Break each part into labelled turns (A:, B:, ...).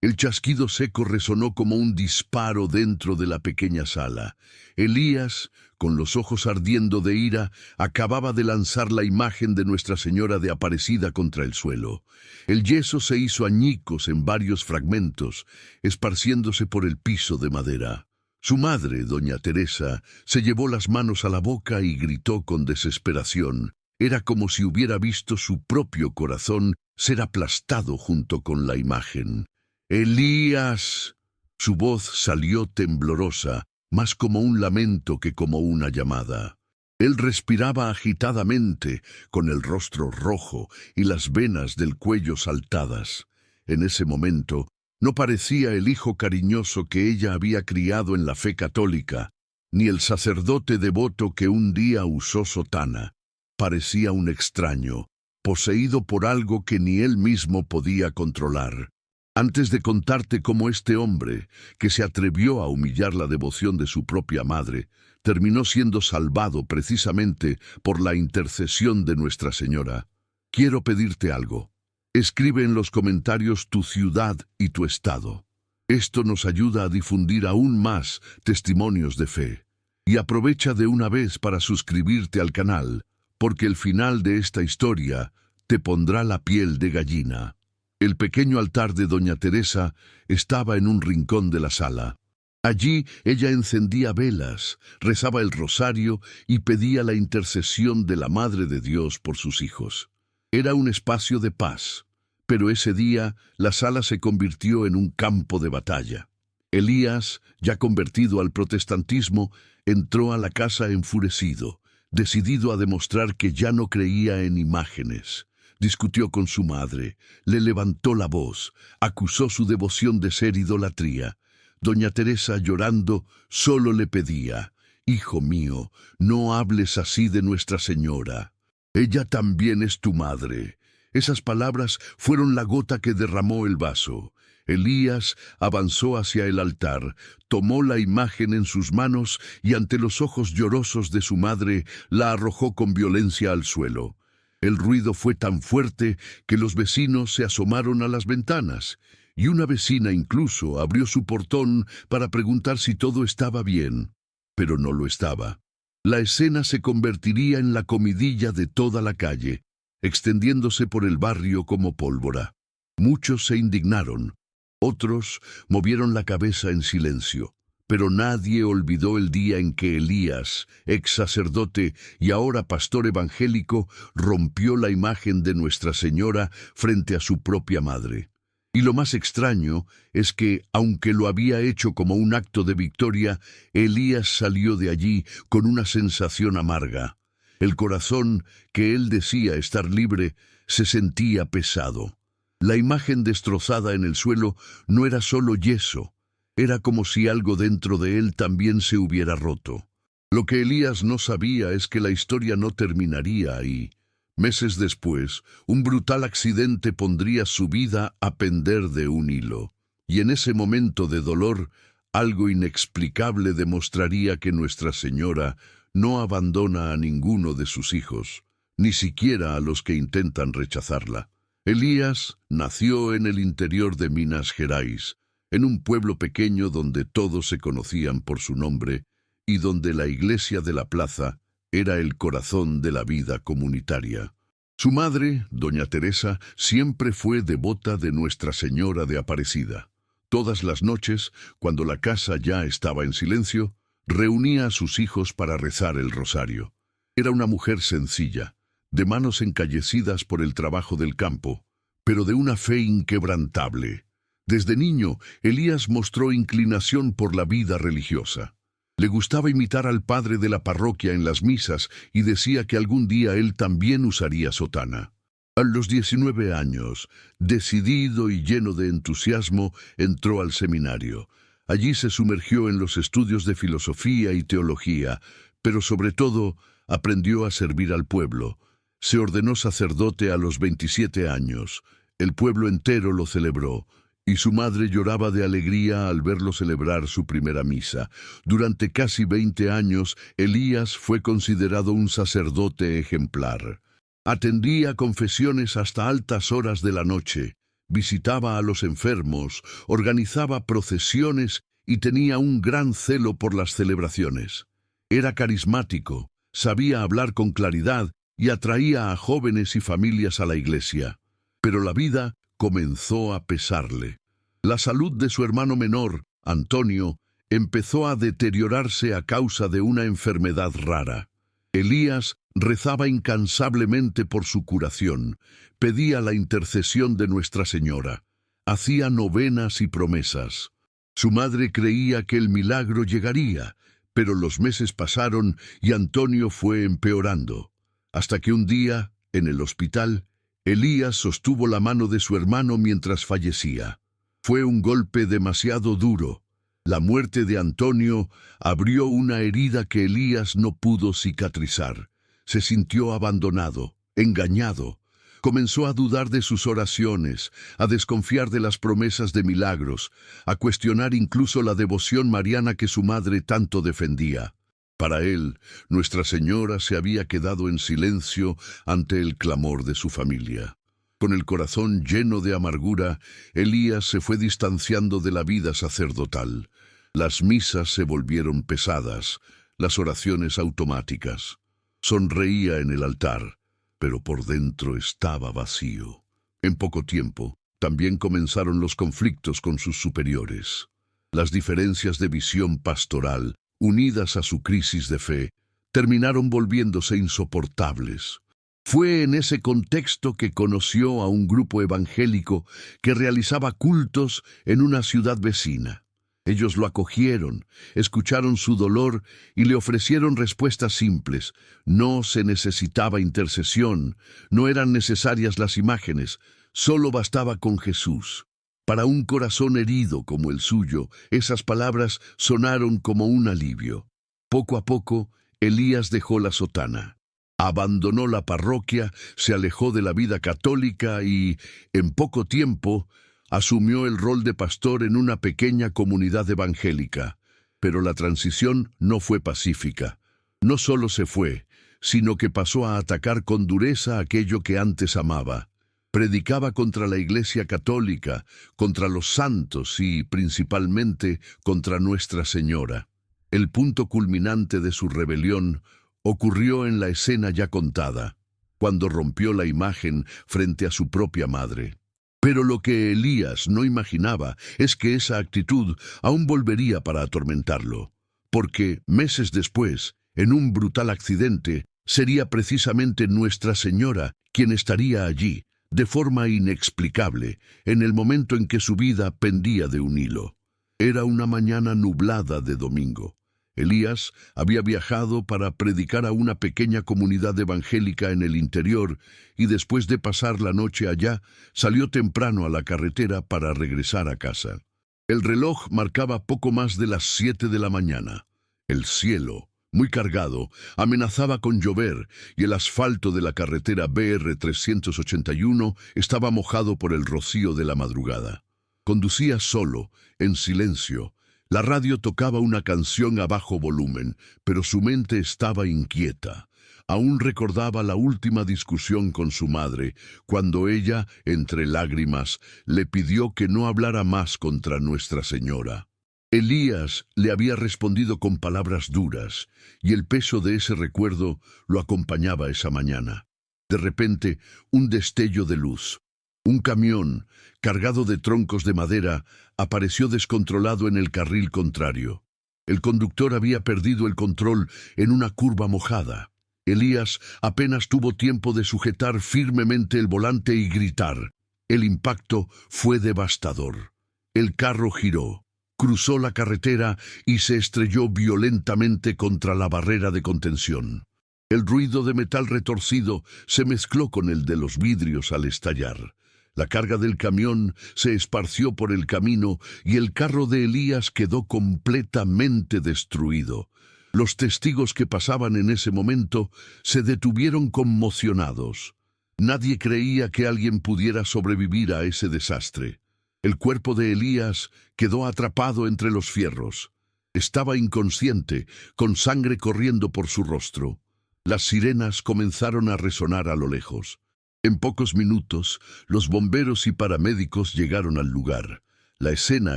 A: El chasquido seco resonó como un disparo dentro de la pequeña sala. Elías, con los ojos ardiendo de ira, acababa de lanzar la imagen de Nuestra Señora de Aparecida contra el suelo. El yeso se hizo añicos en varios fragmentos, esparciéndose por el piso de madera. Su madre, doña Teresa, se llevó las manos a la boca y gritó con desesperación. Era como si hubiera visto su propio corazón ser aplastado junto con la imagen. ¡Elías! Su voz salió temblorosa, más como un lamento que como una llamada. Él respiraba agitadamente, con el rostro rojo y las venas del cuello saltadas. En ese momento, no parecía el hijo cariñoso que ella había criado en la fe católica, ni el sacerdote devoto que un día usó sotana. Parecía un extraño, poseído por algo que ni él mismo podía controlar. Antes de contarte cómo este hombre, que se atrevió a humillar la devoción de su propia madre, terminó siendo salvado precisamente por la intercesión de Nuestra Señora, quiero pedirte algo. Escribe en los comentarios tu ciudad y tu estado. Esto nos ayuda a difundir aún más testimonios de fe. Y aprovecha de una vez para suscribirte al canal, porque el final de esta historia te pondrá la piel de gallina. El pequeño altar de doña Teresa estaba en un rincón de la sala. Allí ella encendía velas, rezaba el rosario y pedía la intercesión de la Madre de Dios por sus hijos. Era un espacio de paz, pero ese día la sala se convirtió en un campo de batalla. Elías, ya convertido al protestantismo, entró a la casa enfurecido, decidido a demostrar que ya no creía en imágenes. Discutió con su madre, le levantó la voz, acusó su devoción de ser idolatría. Doña Teresa, llorando, solo le pedía: «Hijo mío, no hables así de Nuestra Señora. Ella también es tu madre». Esas palabras fueron la gota que derramó el vaso. Elías avanzó hacia el altar, tomó la imagen en sus manos y ante los ojos llorosos de su madre la arrojó con violencia al suelo. El ruido fue tan fuerte que los vecinos se asomaron a las ventanas, y una vecina incluso abrió su portón para preguntar si todo estaba bien, pero no lo estaba. La escena se convertiría en la comidilla de toda la calle, extendiéndose por el barrio como pólvora. Muchos se indignaron, otros movieron la cabeza en silencio. Pero nadie olvidó el día en que Elías, ex sacerdote y ahora pastor evangélico, rompió la imagen de Nuestra Señora frente a su propia madre. Y lo más extraño es que, aunque lo había hecho como un acto de victoria, Elías salió de allí con una sensación amarga. El corazón, que él decía estar libre, se sentía pesado. La imagen destrozada en el suelo no era solo yeso. Era como si algo dentro de él también se hubiera roto. Lo que Elías no sabía es que la historia no terminaría ahí. Meses después, un brutal accidente pondría su vida a pender de un hilo. Y en ese momento de dolor, algo inexplicable demostraría que Nuestra Señora no abandona a ninguno de sus hijos, ni siquiera a los que intentan rechazarla. Elías nació en el interior de Minas Gerais, en un pueblo pequeño donde todos se conocían por su nombre y donde la iglesia de la plaza era el corazón de la vida comunitaria. Su madre, doña Teresa, siempre fue devota de Nuestra Señora de Aparecida. Todas las noches, cuando la casa ya estaba en silencio, reunía a sus hijos para rezar el rosario. Era una mujer sencilla, de manos encallecidas por el trabajo del campo, pero de una fe inquebrantable. Desde niño, Elías mostró inclinación por la vida religiosa. Le gustaba imitar al padre de la parroquia en las misas y decía que algún día él también usaría sotana. A los 19 años, decidido y lleno de entusiasmo, entró al seminario. Allí se sumergió en los estudios de filosofía y teología, pero sobre todo aprendió a servir al pueblo. Se ordenó sacerdote a los 27 años. El pueblo entero lo celebró, y su madre lloraba de alegría al verlo celebrar su primera misa. Durante casi 20 años, Elías fue considerado un sacerdote ejemplar. Atendía confesiones hasta altas horas de la noche, visitaba a los enfermos, organizaba procesiones y tenía un gran celo por las celebraciones. Era carismático, sabía hablar con claridad y atraía a jóvenes y familias a la iglesia. Pero la vida comenzó a pesarle. La salud de su hermano menor, Antonio, empezó a deteriorarse a causa de una enfermedad rara. Elías rezaba incansablemente por su curación, pedía la intercesión de Nuestra Señora, hacía novenas y promesas. Su madre creía que el milagro llegaría, pero los meses pasaron y Antonio fue empeorando, hasta que un día, en el hospital, Elías sostuvo la mano de su hermano mientras fallecía. Fue un golpe demasiado duro. La muerte de Antonio abrió una herida que Elías no pudo cicatrizar. Se sintió abandonado, engañado. Comenzó a dudar de sus oraciones, a desconfiar de las promesas de milagros, a cuestionar incluso la devoción mariana que su madre tanto defendía. Para él, Nuestra Señora se había quedado en silencio ante el clamor de su familia. Con el corazón lleno de amargura, Elías se fue distanciando de la vida sacerdotal. Las misas se volvieron pesadas, las oraciones automáticas. Sonreía en el altar, pero por dentro estaba vacío. En poco tiempo, también comenzaron los conflictos con sus superiores. Las diferencias de visión pastoral, unidas a su crisis de fe, terminaron volviéndose insoportables. Fue en ese contexto que conoció a un grupo evangélico que realizaba cultos en una ciudad vecina. Ellos lo acogieron, escucharon su dolor y le ofrecieron respuestas simples. No se necesitaba intercesión, no eran necesarias las imágenes, solo bastaba con Jesús. Para un corazón herido como el suyo, esas palabras sonaron como un alivio. Poco a poco, Elías dejó la sotana. Abandonó la parroquia, se alejó de la vida católica y, en poco tiempo, asumió el rol de pastor en una pequeña comunidad evangélica. Pero la transición no fue pacífica. No solo se fue, sino que pasó a atacar con dureza aquello que antes amaba. Predicaba contra la Iglesia católica, contra los santos y, principalmente, contra Nuestra Señora. El punto culminante de su rebelión ocurrió en la escena ya contada, cuando rompió la imagen frente a su propia madre. Pero lo que Elías no imaginaba es que esa actitud aún volvería para atormentarlo, porque meses después, en un brutal accidente, sería precisamente Nuestra Señora quien estaría allí, de forma inexplicable, en el momento en que su vida pendía de un hilo. Era una mañana nublada de domingo. Elías había viajado para predicar a una pequeña comunidad evangélica en el interior y después de pasar la noche allá, salió temprano a la carretera para regresar a casa. El reloj marcaba poco más de las 7 de la mañana. El cielo, muy cargado, amenazaba con llover y el asfalto de la carretera BR 381 estaba mojado por el rocío de la madrugada. Conducía solo, en silencio. La radio tocaba una canción a bajo volumen, pero su mente estaba inquieta. Aún recordaba la última discusión con su madre, cuando ella, entre lágrimas, le pidió que no hablara más contra Nuestra Señora. Elías le había respondido con palabras duras, y el peso de ese recuerdo lo acompañaba esa mañana. De repente, un destello de luz. Un camión, cargado de troncos de madera, apareció descontrolado en el carril contrario. El conductor había perdido el control en una curva mojada. Elías apenas tuvo tiempo de sujetar firmemente el volante y gritar. El impacto fue devastador. El carro giró, cruzó la carretera y se estrelló violentamente contra la barrera de contención. El ruido de metal retorcido se mezcló con el de los vidrios al estallar. La carga del camión se esparció por el camino y el carro de Elías quedó completamente destruido. Los testigos que pasaban en ese momento se detuvieron conmocionados. Nadie creía que alguien pudiera sobrevivir a ese desastre. El cuerpo de Elías quedó atrapado entre los fierros. Estaba inconsciente, con sangre corriendo por su rostro. Las sirenas comenzaron a resonar a lo lejos. En pocos minutos, los bomberos y paramédicos llegaron al lugar. La escena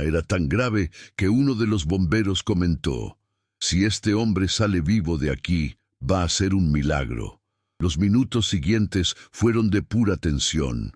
A: era tan grave que uno de los bomberos comentó: «Si este hombre sale vivo de aquí, va a ser un milagro». Los minutos siguientes fueron de pura tensión.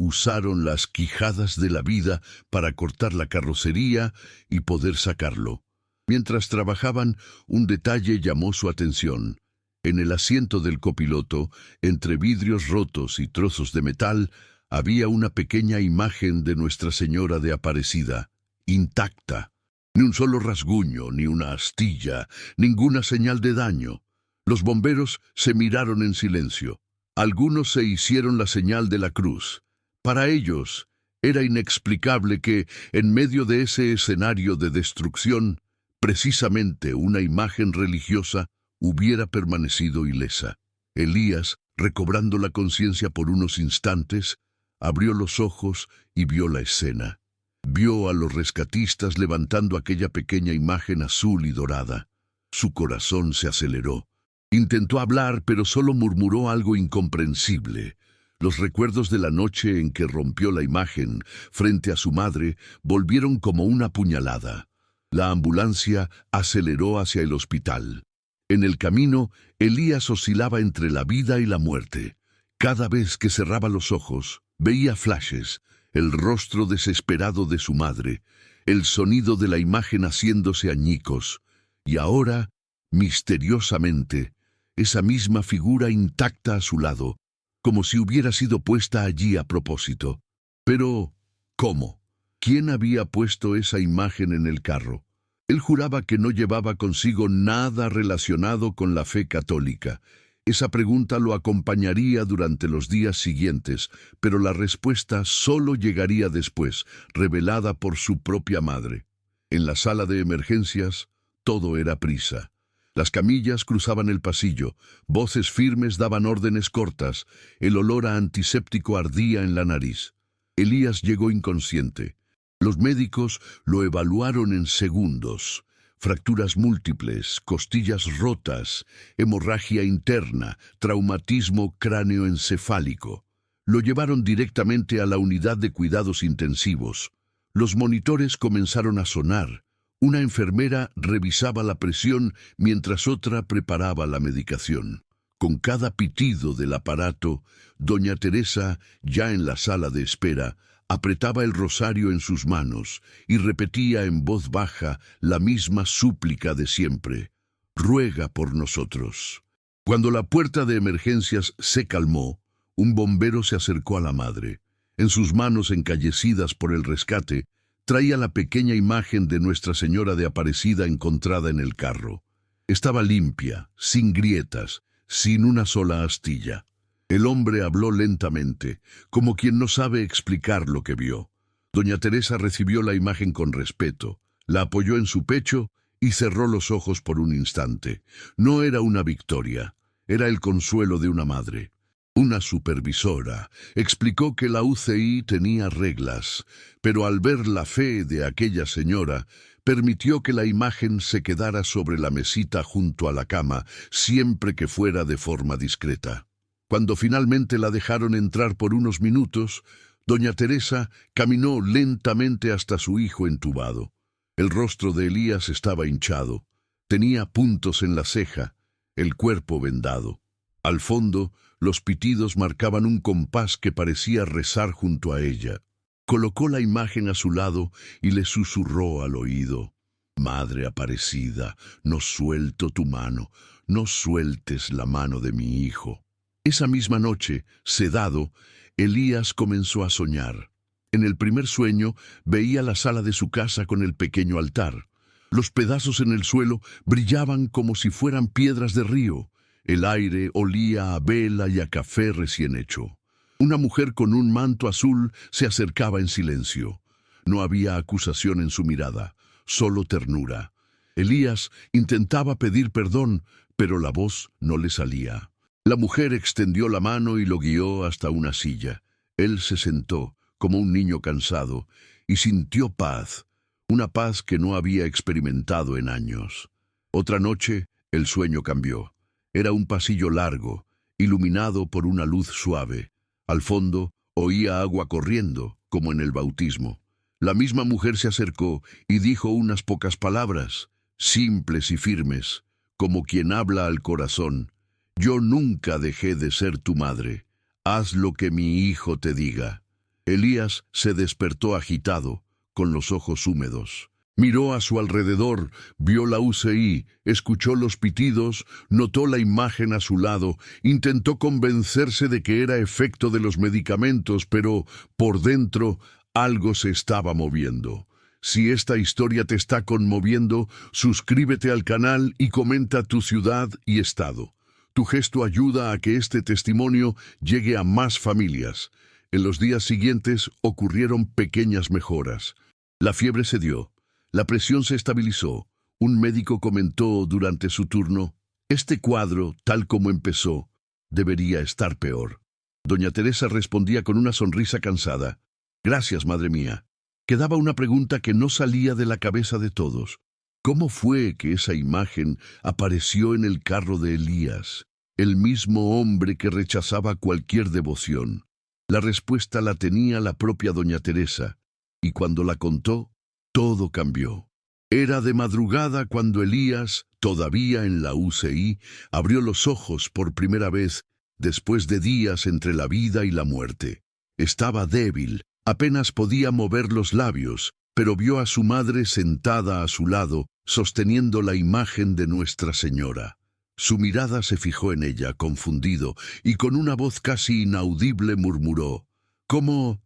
A: Usaron las quijadas de la vida para cortar la carrocería y poder sacarlo. Mientras trabajaban, un detalle llamó su atención. En el asiento del copiloto, entre vidrios rotos y trozos de metal, había una pequeña imagen de Nuestra Señora de Aparecida, intacta. Ni un solo rasguño, ni una astilla, ninguna señal de daño. Los bomberos se miraron en silencio. Algunos se hicieron la señal de la cruz. Para ellos, era inexplicable que, en medio de ese escenario de destrucción, precisamente una imagen religiosa hubiera permanecido ilesa. Elías, recobrando la conciencia por unos instantes, abrió los ojos y vio la escena. Vio a los rescatistas levantando aquella pequeña imagen azul y dorada. Su corazón se aceleró. Intentó hablar, pero solo murmuró algo incomprensible. Los recuerdos de la noche en que rompió la imagen frente a su madre volvieron como una puñalada. La ambulancia aceleró hacia el hospital. En el camino, Elías oscilaba entre la vida y la muerte. Cada vez que cerraba los ojos, veía flashes, el rostro desesperado de su madre, el sonido de la imagen haciéndose añicos, y ahora, misteriosamente, esa misma figura intacta a su lado, como si hubiera sido puesta allí a propósito. Pero, ¿cómo? ¿Quién había puesto esa imagen en el carro? Él juraba que no llevaba consigo nada relacionado con la fe católica. Esa pregunta lo acompañaría durante los días siguientes, pero la respuesta solo llegaría después, revelada por su propia madre. En la sala de emergencias, todo era prisa. Las camillas cruzaban el pasillo, voces firmes daban órdenes cortas, el olor a antiséptico ardía en la nariz. Elías llegó inconsciente. Los médicos lo evaluaron en segundos. Fracturas múltiples, costillas rotas, hemorragia interna, traumatismo cráneoencefálico. Lo llevaron directamente a la unidad de cuidados intensivos. Los monitores comenzaron a sonar. Una enfermera revisaba la presión mientras otra preparaba la medicación. Con cada pitido del aparato, doña Teresa, ya en la sala de espera, apretaba el rosario en sus manos y repetía en voz baja la misma súplica de siempre: «Ruega por nosotros». Cuando la puerta de emergencias se calmó, un bombero se acercó a la madre. En sus manos encallecidas por el rescate, traía la pequeña imagen de Nuestra Señora de Aparecida encontrada en el carro. Estaba limpia, sin grietas, sin una sola astilla. El hombre habló lentamente, como quien no sabe explicar lo que vio. Doña Teresa recibió la imagen con respeto, la apoyó en su pecho y cerró los ojos por un instante. No era una victoria, era el consuelo de una madre. Una supervisora explicó que la UCI tenía reglas, pero al ver la fe de aquella señora, permitió que la imagen se quedara sobre la mesita junto a la cama, siempre que fuera de forma discreta. Cuando finalmente la dejaron entrar por unos minutos, doña Teresa caminó lentamente hasta su hijo entubado. El rostro de Elías estaba hinchado, tenía puntos en la ceja, el cuerpo vendado. Al fondo, los pitidos marcaban un compás que parecía rezar junto a ella. Colocó la imagen a su lado y le susurró al oído: «Madre Aparecida, no suelto tu mano, no sueltes la mano de mi hijo». Esa misma noche, sedado, Elías comenzó a soñar. En el primer sueño veía la sala de su casa con el pequeño altar. Los pedazos en el suelo brillaban como si fueran piedras de río. El aire olía a vela y a café recién hecho. Una mujer con un manto azul se acercaba en silencio. No había acusación en su mirada, solo ternura. Elías intentaba pedir perdón, pero la voz no le salía. La mujer extendió la mano y lo guió hasta una silla. Él se sentó, como un niño cansado, y sintió paz, una paz que no había experimentado en años. Otra noche, el sueño cambió. Era un pasillo largo, iluminado por una luz suave. Al fondo, oía agua corriendo, como en el bautismo. La misma mujer se acercó y dijo unas pocas palabras, simples y firmes, como quien habla al corazón. Yo nunca dejé de ser tu madre. Haz lo que mi hijo te diga. Elías se despertó agitado, con los ojos húmedos. Miró a su alrededor, vio la UCI, escuchó los pitidos, notó la imagen a su lado, intentó convencerse de que era efecto de los medicamentos, pero por dentro algo se estaba moviendo. Si esta historia te está conmoviendo, suscríbete al canal y comenta tu ciudad y estado. Tu gesto ayuda a que este testimonio llegue a más familias. En los días siguientes ocurrieron pequeñas mejoras. La fiebre cedió. La presión se estabilizó. Un médico comentó durante su turno, este cuadro, tal como empezó, debería estar peor. Doña Teresa respondía con una sonrisa cansada. Gracias, madre mía. Quedaba una pregunta que no salía de la cabeza de todos. ¿Cómo fue que esa imagen apareció en el carro de Elías, el mismo hombre que rechazaba cualquier devoción? La respuesta la tenía la propia doña Teresa, y cuando la contó, todo cambió. Era de madrugada cuando Elías, todavía en la UCI, abrió los ojos por primera vez después de días entre la vida y la muerte. Estaba débil, apenas podía mover los labios, pero vio a su madre sentada a su lado, sosteniendo la imagen de Nuestra Señora. Su mirada se fijó en ella, confundido, y con una voz casi inaudible murmuró, ¿Cómo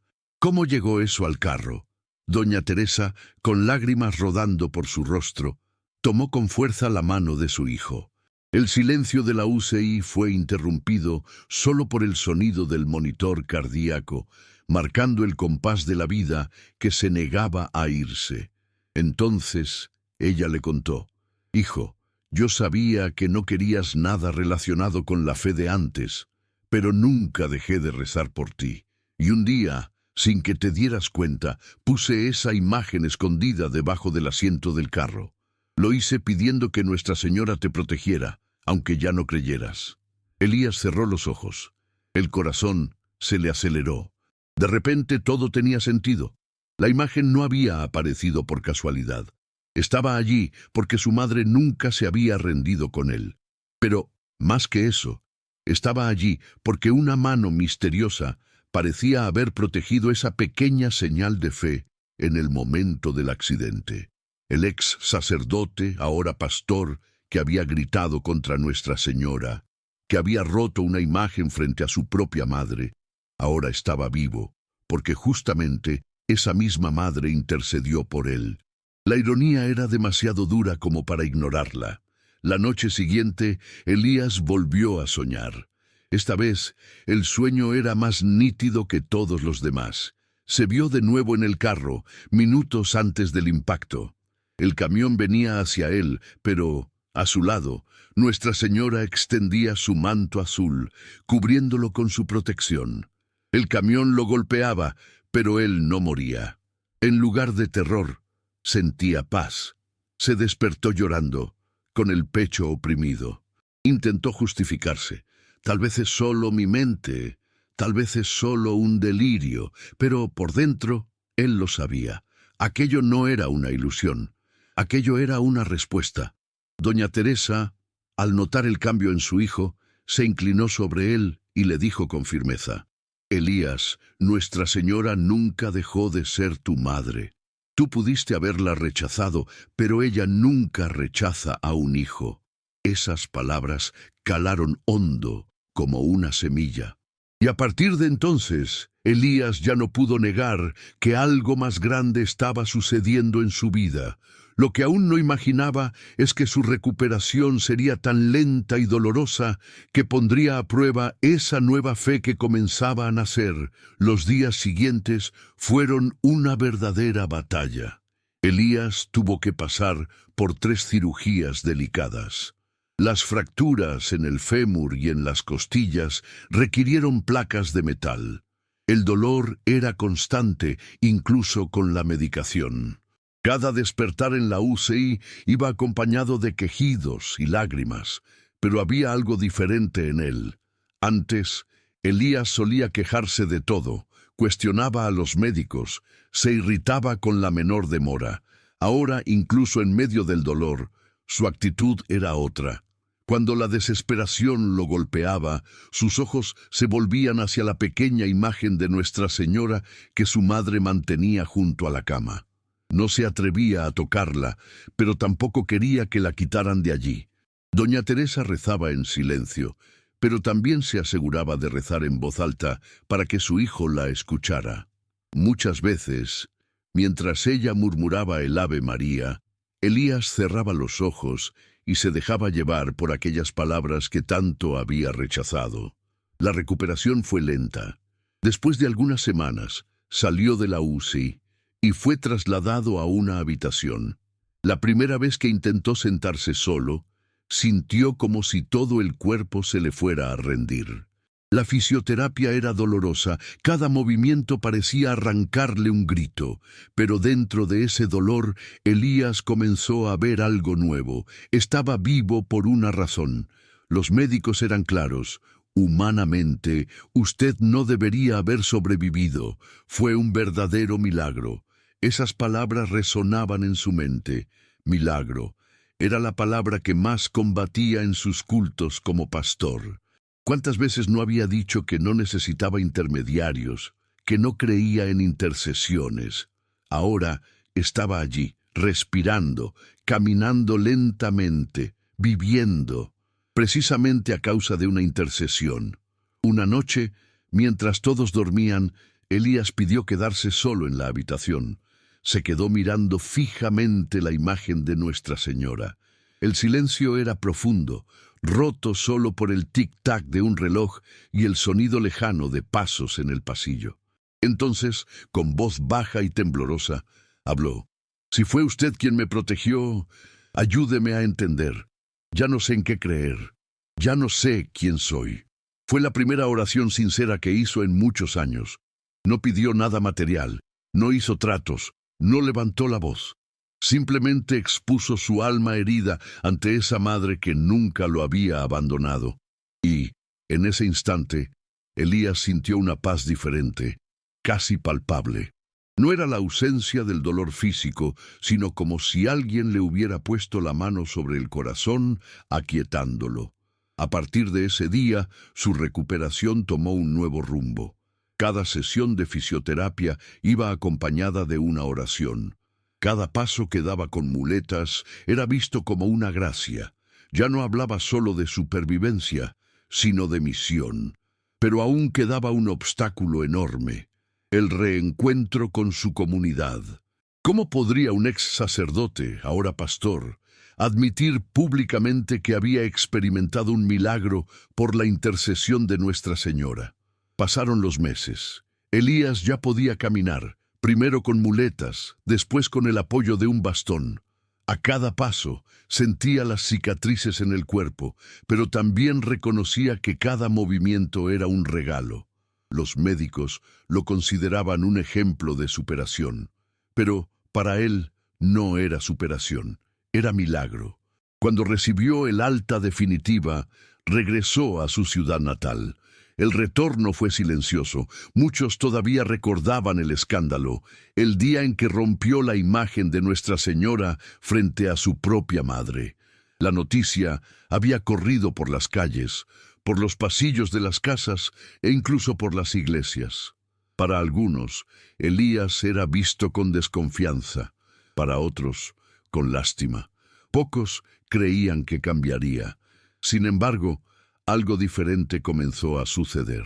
A: llegó eso al carro? Doña Teresa, con lágrimas rodando por su rostro, tomó con fuerza la mano de su hijo. El silencio de la UCI fue interrumpido solo por el sonido del monitor cardíaco, marcando el compás de la vida que se negaba a irse. Entonces ella le contó, «Hijo, yo sabía que no querías nada relacionado con la fe de antes, pero nunca dejé de rezar por ti. Y un día, sin que te dieras cuenta, puse esa imagen escondida debajo del asiento del carro. Lo hice pidiendo que Nuestra Señora te protegiera, aunque ya no creyeras». Elías cerró los ojos. El corazón se le aceleró. De repente todo tenía sentido. La imagen no había aparecido por casualidad. Estaba allí porque su madre nunca se había rendido con él. Pero, más que eso, estaba allí porque una mano misteriosa parecía haber protegido esa pequeña señal de fe en el momento del accidente. El ex sacerdote, ahora pastor, que había gritado contra Nuestra Señora, que había roto una imagen frente a su propia madre, ahora estaba vivo, porque justamente esa misma madre intercedió por él. La ironía era demasiado dura como para ignorarla. La noche siguiente, Elías volvió a soñar. Esta vez, el sueño era más nítido que todos los demás. Se vio de nuevo en el carro, minutos antes del impacto. El camión venía hacia él, pero, a su lado, Nuestra Señora extendía su manto azul, cubriéndolo con su protección. El camión lo golpeaba, pero él no moría. En lugar de terror, sentía paz. Se despertó llorando, con el pecho oprimido. Intentó justificarse. Tal vez es solo mi mente, tal vez es solo un delirio, pero por dentro, él lo sabía. Aquello no era una ilusión, aquello era una respuesta. Doña Teresa, al notar el cambio en su hijo, se inclinó sobre él y le dijo con firmeza, «Elías, Nuestra Señora nunca dejó de ser tu madre. Tú pudiste haberla rechazado, pero ella nunca rechaza a un hijo». Esas palabras calaron hondo como una semilla. Y a partir de entonces, Elías ya no pudo negar que algo más grande estaba sucediendo en su vida. Lo que aún no imaginaba es que su recuperación sería tan lenta y dolorosa que pondría a prueba esa nueva fe que comenzaba a nacer. Los días siguientes fueron una verdadera batalla. Elías tuvo que pasar por 3 cirugías delicadas. Las fracturas en el fémur y en las costillas requirieron placas de metal. El dolor era constante, incluso con la medicación. Cada despertar en la UCI iba acompañado de quejidos y lágrimas, pero había algo diferente en él. Antes, Elías solía quejarse de todo, cuestionaba a los médicos, se irritaba con la menor demora. Ahora, incluso en medio del dolor, su actitud era otra. Cuando la desesperación lo golpeaba, sus ojos se volvían hacia la pequeña imagen de Nuestra Señora que su madre mantenía junto a la cama. No se atrevía a tocarla, pero tampoco quería que la quitaran de allí. Doña Teresa rezaba en silencio, pero también se aseguraba de rezar en voz alta para que su hijo la escuchara. Muchas veces, mientras ella murmuraba el Ave María, Elías cerraba los ojos y se dejaba llevar por aquellas palabras que tanto había rechazado. La recuperación fue lenta. Después de algunas semanas, salió de la UCI y fue trasladado a una habitación. La primera vez que intentó sentarse solo, sintió como si todo el cuerpo se le fuera a rendir. La fisioterapia era dolorosa, cada movimiento parecía arrancarle un grito, pero dentro de ese dolor, Elías comenzó a ver algo nuevo. Estaba vivo por una razón. Los médicos eran claros. Humanamente, usted no debería haber sobrevivido. Fue un verdadero milagro. Esas palabras resonaban en su mente. Milagro. Era la palabra que más combatía en sus cultos como pastor. ¿Cuántas veces no había dicho que no necesitaba intermediarios, que no creía en intercesiones? Ahora estaba allí, respirando, caminando lentamente, viviendo, precisamente a causa de una intercesión. Una noche, mientras todos dormían, Elías pidió quedarse solo en la habitación. Se quedó mirando fijamente la imagen de Nuestra Señora. El silencio era profundo, roto solo por el tic-tac de un reloj y el sonido lejano de pasos en el pasillo. Entonces, con voz baja y temblorosa, habló. «Si fue usted quien me protegió, ayúdeme a entender. Ya no sé en qué creer. Ya no sé quién soy». Fue la primera oración sincera que hizo en muchos años. No pidió nada material, no hizo tratos, no levantó la voz. Simplemente expuso su alma herida ante esa madre que nunca lo había abandonado. Y, en ese instante, Elías sintió una paz diferente, casi palpable. No era la ausencia del dolor físico, sino como si alguien le hubiera puesto la mano sobre el corazón, aquietándolo. A partir de ese día, su recuperación tomó un nuevo rumbo. Cada sesión de fisioterapia iba acompañada de una oración. Cada paso que daba con muletas era visto como una gracia. Ya no hablaba solo de supervivencia, sino de misión. Pero aún quedaba un obstáculo enorme: el reencuentro con su comunidad. ¿Cómo podría un ex sacerdote, ahora pastor, admitir públicamente que había experimentado un milagro por la intercesión de Nuestra Señora? Pasaron los meses. Elías ya podía caminar. Primero con muletas, después con el apoyo de un bastón. A cada paso sentía las cicatrices en el cuerpo, pero también reconocía que cada movimiento era un regalo. Los médicos lo consideraban un ejemplo de superación, pero para él no era superación, era milagro. Cuando recibió el alta definitiva, regresó a su ciudad natal. El retorno fue silencioso. Muchos todavía recordaban el escándalo, el día en que rompió la imagen de Nuestra Señora frente a su propia madre. La noticia había corrido por las calles, por los pasillos de las casas e incluso por las iglesias. Para algunos, Elías era visto con desconfianza, para otros, con lástima. Pocos creían que cambiaría. Sin embargo, algo diferente comenzó a suceder.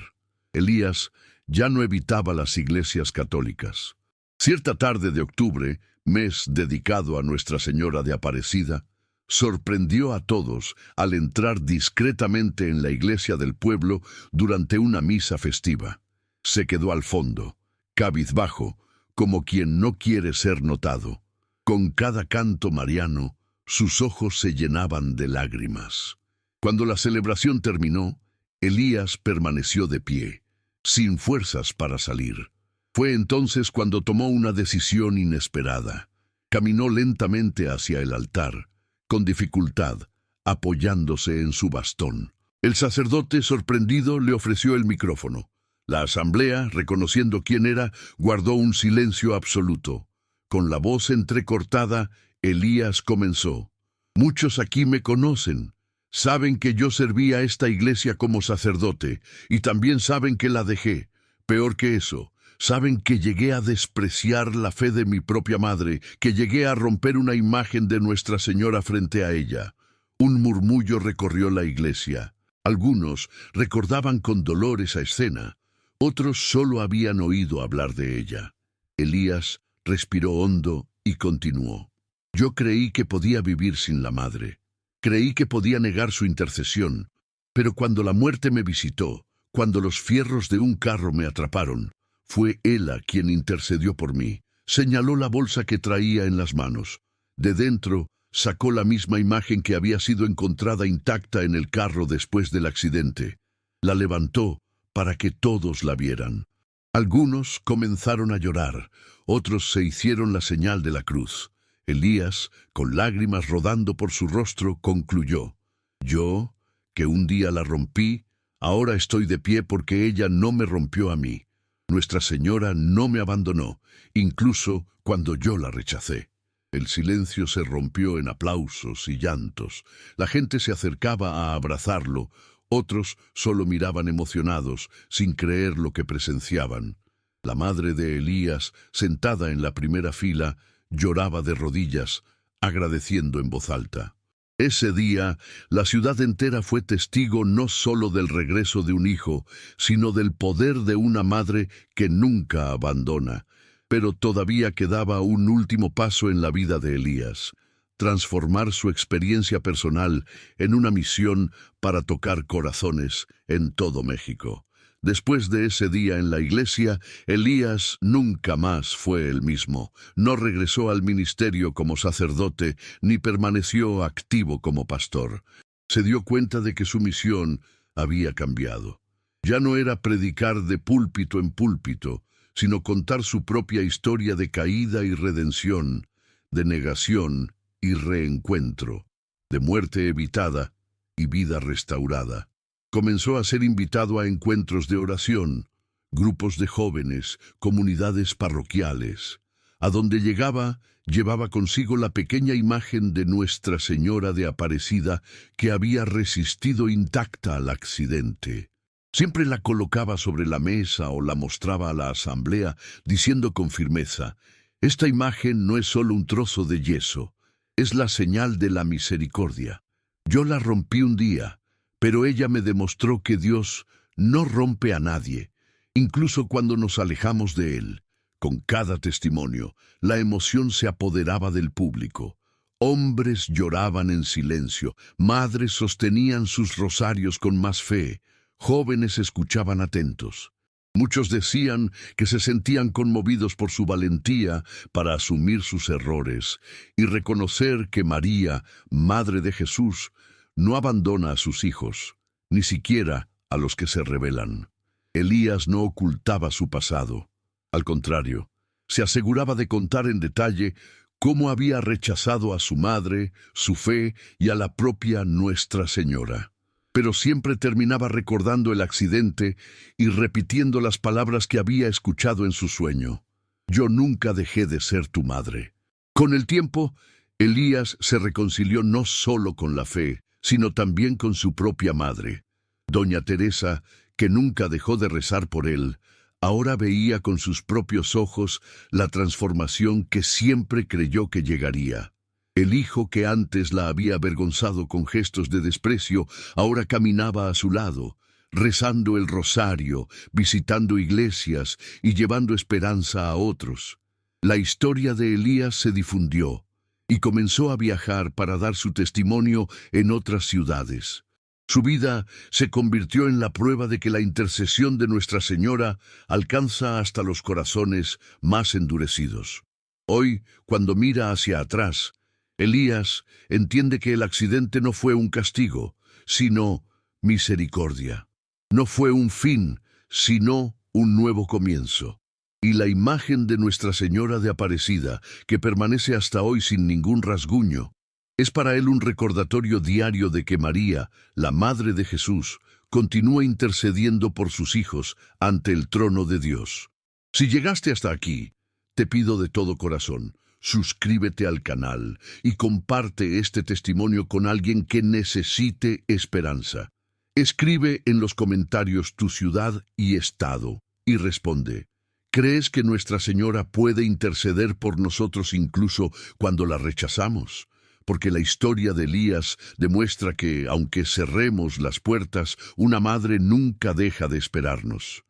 A: Elías ya no evitaba las iglesias católicas. Cierta tarde de octubre, mes dedicado a Nuestra Señora de Aparecida, sorprendió a todos al entrar discretamente en la iglesia del pueblo durante una misa festiva. Se quedó al fondo, cabizbajo, como quien no quiere ser notado. Con cada canto mariano, sus ojos se llenaban de lágrimas. Cuando la celebración terminó, Elías permaneció de pie, sin fuerzas para salir. Fue entonces cuando tomó una decisión inesperada. Caminó lentamente hacia el altar, con dificultad, apoyándose en su bastón. El sacerdote, sorprendido, le ofreció el micrófono. La asamblea, reconociendo quién era, guardó un silencio absoluto. Con la voz entrecortada, Elías comenzó. Muchos aquí me conocen. Saben que yo serví a esta iglesia como sacerdote, y también saben que la dejé. Peor que eso, saben que llegué a despreciar la fe de mi propia madre, que llegué a romper una imagen de Nuestra Señora frente a ella. Un murmullo recorrió la iglesia. Algunos recordaban con dolor esa escena. Otros solo habían oído hablar de ella. Elías respiró hondo y continuó. Yo creí que podía vivir sin la madre. Creí que podía negar su intercesión. Pero cuando la muerte me visitó, cuando los fierros de un carro me atraparon, fue Ela quien intercedió por mí. Señaló la bolsa que traía en las manos. De dentro, sacó la misma imagen que había sido encontrada intacta en el carro después del accidente. La levantó para que todos la vieran. Algunos comenzaron a llorar, otros se hicieron la señal de la cruz. Elías, con lágrimas rodando por su rostro, concluyó: Yo, que un día la rompí, ahora estoy de pie porque ella no me rompió a mí. Nuestra Señora no me abandonó, incluso cuando yo la rechacé. El silencio se rompió en aplausos y llantos. La gente se acercaba a abrazarlo, otros solo miraban emocionados, sin creer lo que presenciaban. La madre de Elías, sentada en la primera fila, lloraba de rodillas, agradeciendo en voz alta. Ese día, la ciudad entera fue testigo no solo del regreso de un hijo, sino del poder de una madre que nunca abandona. Pero todavía quedaba un último paso en la vida de Elías: transformar su experiencia personal en una misión para tocar corazones en todo México. Después de ese día en la iglesia, Elías nunca más fue el mismo. No regresó al ministerio como sacerdote, ni permaneció activo como pastor. Se dio cuenta de que su misión había cambiado. Ya no era predicar de púlpito en púlpito, sino contar su propia historia de caída y redención, de negación y reencuentro, de muerte evitada y vida restaurada. Comenzó a ser invitado a encuentros de oración, grupos de jóvenes, comunidades parroquiales. A donde llegaba, llevaba consigo la pequeña imagen de Nuestra Señora de Aparecida que había resistido intacta al accidente. Siempre la colocaba sobre la mesa o la mostraba a la asamblea, diciendo con firmeza: esta imagen no es solo un trozo de yeso, es la señal de la misericordia. Yo la rompí un día, pero ella me demostró que Dios no rompe a nadie, incluso cuando nos alejamos de Él. Con cada testimonio, la emoción se apoderaba del público. Hombres lloraban en silencio, madres sostenían sus rosarios con más fe, jóvenes escuchaban atentos. Muchos decían que se sentían conmovidos por su valentía para asumir sus errores y reconocer que María, Madre de Jesús, no abandona a sus hijos, ni siquiera a los que se rebelan. Elías no ocultaba su pasado. Al contrario, se aseguraba de contar en detalle cómo había rechazado a su madre, su fe y a la propia Nuestra Señora. Pero siempre terminaba recordando el accidente y repitiendo las palabras que había escuchado en su sueño: yo nunca dejé de ser tu madre. Con el tiempo, Elías se reconcilió no solo con la fe, sino también con su propia madre. Doña Teresa, que nunca dejó de rezar por él, ahora veía con sus propios ojos la transformación que siempre creyó que llegaría. El hijo que antes la había avergonzado con gestos de desprecio, ahora caminaba a su lado, rezando el rosario, visitando iglesias y llevando esperanza a otros. La historia de Elías se difundió y comenzó a viajar para dar su testimonio en otras ciudades. Su vida se convirtió en la prueba de que la intercesión de Nuestra Señora alcanza hasta los corazones más endurecidos. Hoy, cuando mira hacia atrás, Elías entiende que el accidente no fue un castigo, sino misericordia. No fue un fin, sino un nuevo comienzo. Y la imagen de Nuestra Señora de Aparecida, que permanece hasta hoy sin ningún rasguño, Es para él un recordatorio diario de que María, la Madre de Jesús, continúa intercediendo por sus hijos ante el trono de Dios. Si llegaste hasta aquí, te pido de todo corazón, suscríbete al canal y comparte este testimonio con alguien que necesite esperanza. Escribe en los comentarios tu ciudad y estado y responde: ¿crees que Nuestra Señora puede interceder por nosotros incluso cuando la rechazamos? Porque la historia de Elías demuestra que, aunque cerremos las puertas, una madre nunca deja de esperarnos.